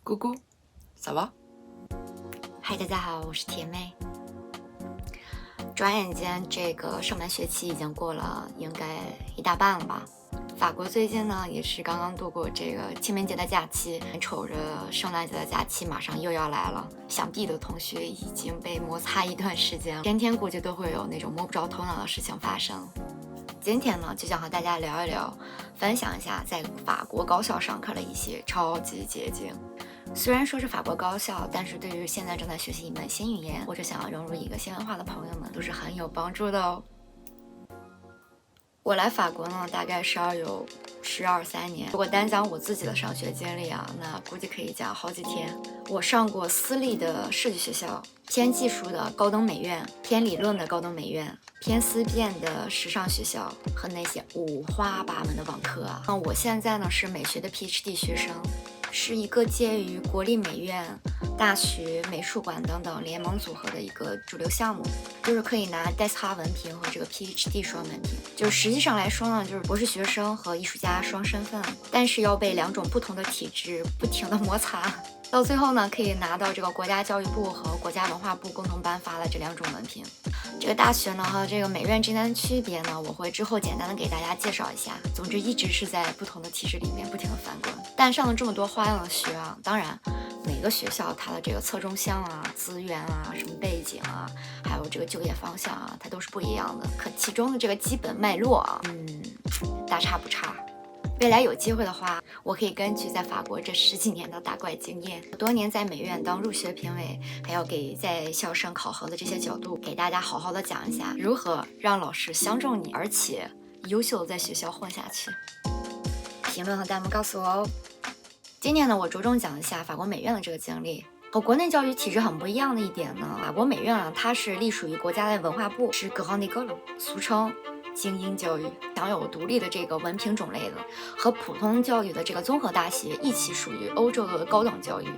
姑姑，ça va？嗨，大家好，我是甜妹。转眼间，这个上半学期已经过了，应该一大半了吧。法国最近呢，也是刚刚度过这个清明节的假期，眼瞅着圣诞节的假期马上又要来了，想必的同学已经被摩擦一段时间了，天天估计都会有那种摸不着头脑的事情发生。今天呢，就想和大家聊一聊，分享一下在法国高校上课的一些超级捷径。虽然说是法国高校，但是对于现在正在学习一门新语言或者想要融入一个新文化的朋友们，都是很有帮助的哦。我来法国呢，大概是要有12、13年。如果单讲我自己的上学经历啊，那估计可以讲好几天。我上过私立的设计学校，偏技术的高等美院，偏理论的高等美院，偏思辨的时尚学校和那些五花八门的网课啊。我现在呢是美学的 PhD 学生。是一个介于国立美院、大学、美术馆等等联盟组合的一个主流项目，就是可以拿 DESH 文凭和这个 PhD 双文凭。就是实际上来说呢，就是博士学生和艺术家双身份，但是要被两种不同的体制不停的摩擦，到最后呢，可以拿到这个国家教育部和国家文化部共同颁发的这两种文凭。这个大学呢和这个美院之间的区别呢，我会之后简单的给大家介绍一下。总之，一直是在不同的体制里面不停的翻滚。但上了这么多花样的学啊，当然每个学校它的这个侧重项啊、资源啊、什么背景啊，还有这个就业方向啊，它都是不一样的。可其中的这个基本脉络啊，大差不差。未来有机会的话，我可以根据在法国这10几年的打怪经验，多年在美院当入学评委，还有给在校生考核的这些角度，给大家好好的讲一下如何让老师相中你，而且优秀的在学校混下去。评论和弹幕告诉我哦。今天呢，我着重讲一下法国美院的这个经历。和国内教育体制很不一样的一点呢，法国美院啊，它是隶属于国家的文化部，是 Grande École， 俗称精英教育，享有独立的这个文凭种类的，和普通教育的这个综合大学一起属于欧洲的高等教育。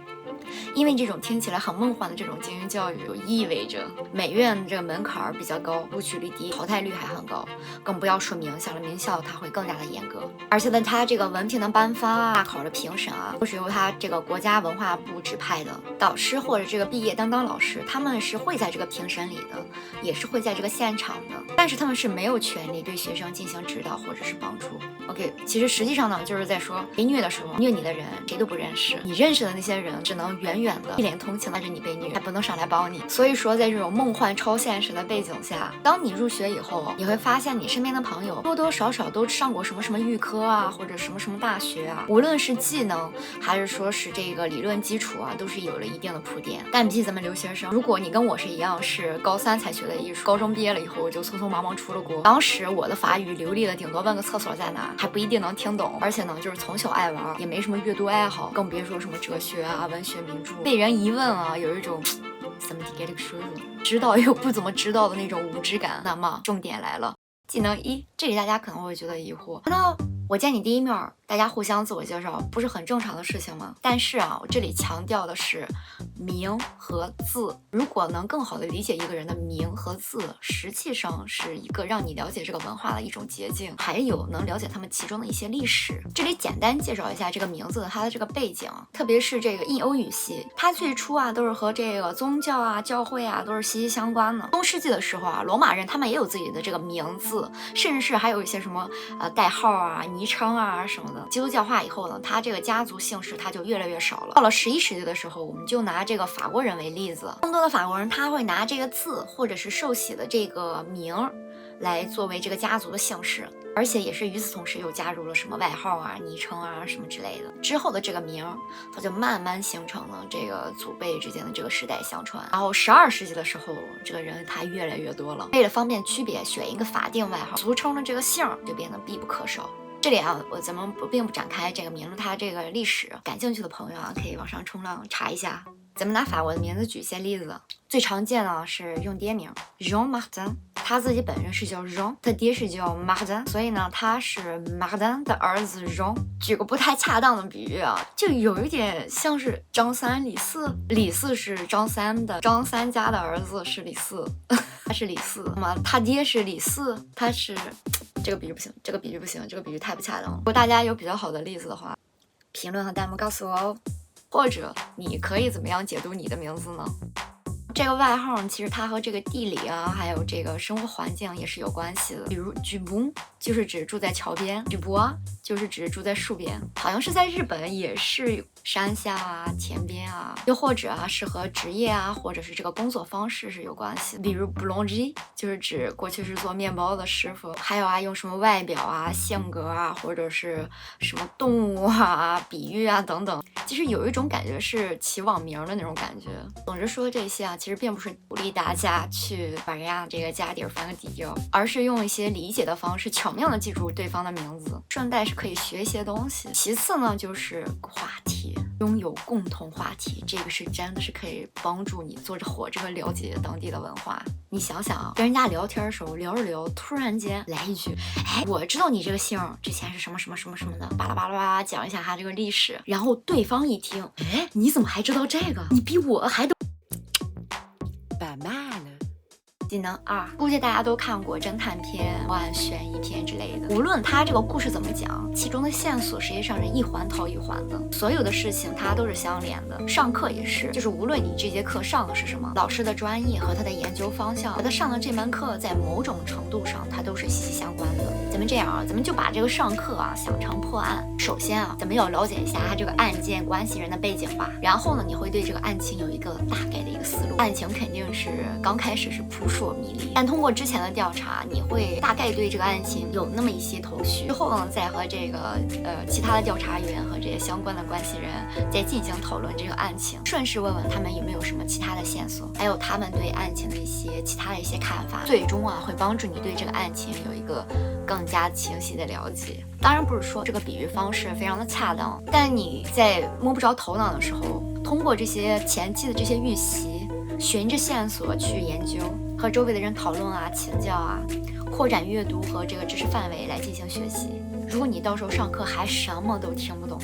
因为这种听起来很梦幻的这种精英教育，就意味着美院这个门槛比较高，录取率低，淘汰率还很高，更不要说名校了，名校它会更加的严格。而且呢，它这个文凭的颁发啊、大考的评审啊，都是由它这个国家文化部指派的导师或者这个毕业当老师，他们是会在这个评审里的，也是会在这个现场的，但是他们是没有权利对学生进行指导或者是帮助。OK， 其实实际上呢，就是在说被虐的时候，虐你的人谁都不认识，你认识的那些人只能远远的一脸同情的着你被虐，还不能上来帮你。所以说，在这种梦幻超现实的背景下，当你入学以后，你会发现你身边的朋友多多少少都上过什么什么预科啊，或者什么什么大学啊，无论是技能还是说是这个理论基础啊，都是有了一定的铺垫。但比起咱们留学生，如果你跟我是一样是高3才学的艺术，高中毕业了以后就匆匆忙忙出了国，当时我的法语流利的顶多问个厕所在哪，还不一定能听懂。而且呢，就是从小爱玩，也没什么阅读爱好，更别说什么哲学啊、文学名著。被人一问啊，有一种怎么给这个说知道又不怎么知道的那种无知感。那么重点来了，技能1，这里大家可能会觉得疑惑，难道我见你第一面，大家互相自我介绍不是很正常的事情吗？但是啊，我这里强调的是名和字。如果能更好的理解一个人的名和字，实际上是一个让你了解这个文化的一种捷径，还有能了解他们其中的一些历史。这里简单介绍一下这个名字它的这个背景，特别是这个印欧语系，它最初啊都是和这个宗教啊、教会啊都是息息相关的。中世纪的时候啊，罗马人他们也有自己的这个名字，甚至是还有一些什么代号啊、昵称啊什么的。基督教化以后呢，他这个家族姓氏他就越来越少了。到了11世纪的时候，我们就拿这个法国人为例子，更多的法国人他会拿这个字或者是受洗的这个名来作为这个家族的姓氏，而且也是与此同时又加入了什么外号啊、昵称啊什么之类的。之后的这个名它就慢慢形成了这个祖辈之间的这个世代相传。然后12世纪的时候，这个人他越来越多了，为了方便区别，选一个法定外号，俗称的这个姓就变得必不可少。这里啊，咱们并不展开这个名论它这个历史，感兴趣的朋友啊，可以往上冲浪查一下。咱们拿法国的名字举一些例子，最常见的是用爹名 Jean Martin， 他自己本人是叫 Jean， 他爹是叫 Martin， 所以呢，他是 Martin 的儿子 Jean。举个不太恰当的比喻啊，就有一点像是张三李四，李四是张三的，张三家的儿子是李四，他是李四，那么他爹是李四，他是这个比喻不行，这个比喻太不恰当了。如果大家有比较好的例子的话，评论和弹幕告诉我哦。或者你可以怎么样解读你的名字呢？这个外号其实它和这个地理啊，还有这个生活环境也是有关系的。比如举步就是指住在桥边，举步啊就是指住在树边，好像是在日本也是山下啊、田边啊，又或者啊是和职业啊，或者是这个工作方式是有关系的。比如 boulanger 就是指过去是做面包的师傅，还有啊用什么外表啊、性格啊，或者是什么动物啊、比喻啊等等。其实有一种感觉是起网名的那种感觉。总之说这些啊，其实并不是鼓励大家去把人家这个家底儿翻个底调，而是用一些理解的方式，巧妙的记住对方的名字，顺带是可以学一些东西。其次呢，就是话题，拥有共同话题，这个是真的是可以帮助你坐着火车了解当地的文化。你想想啊，跟人家聊天的时候聊着聊，突然间来一句，哎，我知道你这个姓之前是什么什么什么什么的，巴拉巴拉巴拉讲一下他这个历史，然后对方一听，哎，你怎么还知道这个？你比我还懂。技能2，估计大家都看过侦探片、破案悬疑片之类的。无论它这个故事怎么讲，其中的线索实际上是一环套一环的，所有的事情它都是相连的。上课也是，就是无论你这节课上的是什么，老师的专业和他的研究方向和他上的这门课在某种程度上它都是息息相关的。咱们这样啊，咱们就把这个上课啊想成破案。首先啊，咱们要了解一下他这个案件关系人的背景吧。然后呢，你会对这个案情有一个大概的一个思路。案情肯定是刚开始是扑朔迷离，但通过之前的调查，你会大概对这个案情有那么一些头绪。之后呢，再和这个其他的调查员和这些相关的关系人再进行讨论这个案情，顺势问问他们有没有什么其他的线索，还有他们对案情的一些其他的一些看法。最终啊，会帮助你对这个案情有一个更加清晰的了解。当然不是说这个比喻方式非常的恰当，但你在摸不着头脑的时候，通过这些前期的这些预习，循着线索去研究，和周围的人讨论啊、请教啊，扩展阅读和这个知识范围来进行学习。如果你到时候上课还什么都听不懂，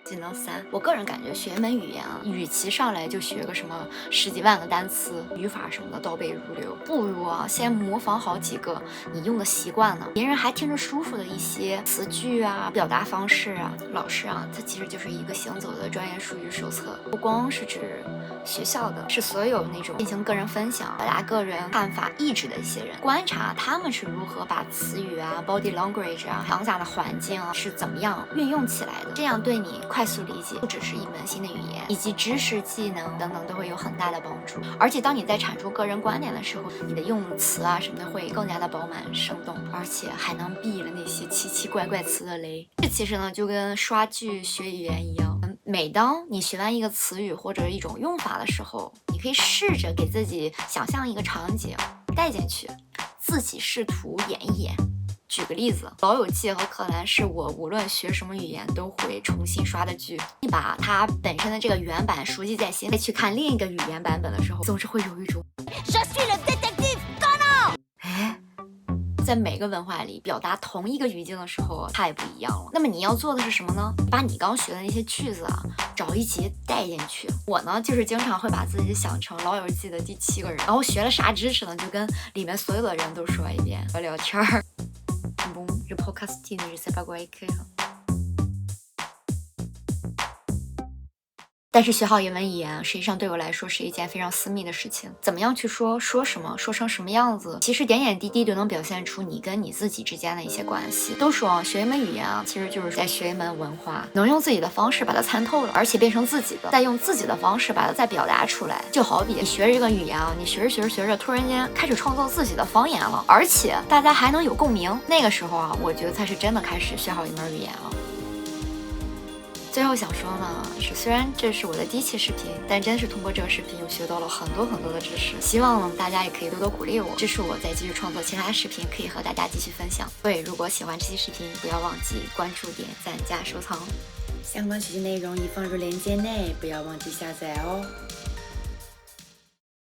技能3，我个人感觉学一门语言啊，与其上来就学个什么10几万个单词、语法什么的倒背如流，不如啊先模仿好几个你用的习惯呢，别人还听着舒服的一些词句啊、表达方式啊。老师啊，它其实就是一个行走的专业术语手册，不光是指学校的，是所有那种进行个人分享、表达个人看法意志的一些人，观察他们是如何把词语啊、body language 啊、当下的环境啊是怎么样运用起来的，这样对你快速理解不只是一门新的语言，以及知识、技能等等都会有很大的帮助。而且当你在阐述个人观点的时候，你的用词啊什么的会更加的饱满生动，而且还能避了那些奇奇怪怪词的雷。这其实呢就跟刷剧学语言一样，每当你学完一个词语或者一种用法的时候，你可以试着给自己想象一个场景带进去，自己试图演一演。举个例子，《老友记》和《柯南》是我无论学什么语言都会重新刷的剧。你把它本身的这个原版熟记在心，再去看另一个语言版本的时候，总是会有一种哎，在每个文化里表达同一个语境的时候太不一样了。那么你要做的是什么呢？把你刚学的那些句子啊，找一节带进去。我呢，就是经常会把自己想成《老友记》的第7个人，然后学了啥知识呢，就跟里面所有的人都说一遍，聊聊天儿。Bom, je procrastine, je sais pas quoi écrire. 但是学好一门语言，实际上对我来说是一件非常私密的事情。怎么样去说什么，说成什么样子，其实点点滴滴都能表现出你跟你自己之间的一些关系。都说啊，学一门语言啊，其实就是在学一门文化，能用自己的方式把它参透了，而且变成自己的，再用自己的方式把它再表达出来。就好比你学这个语言啊，你学着，突然间开始创造自己的方言了，而且大家还能有共鸣。那个时候啊，我觉得才是真的开始学好一门语言了。最后想说呢，是虽然这是我的第1期视频，但真是通过这个视频又学到了很多的知识。希望呢大家也可以多多鼓励我，支持我再继续创作其他视频，可以和大家继续分享。对，如果喜欢这期视频，不要忘记关注、点赞加收藏。相关学习内容已放入链接内，不要忘记下载哦。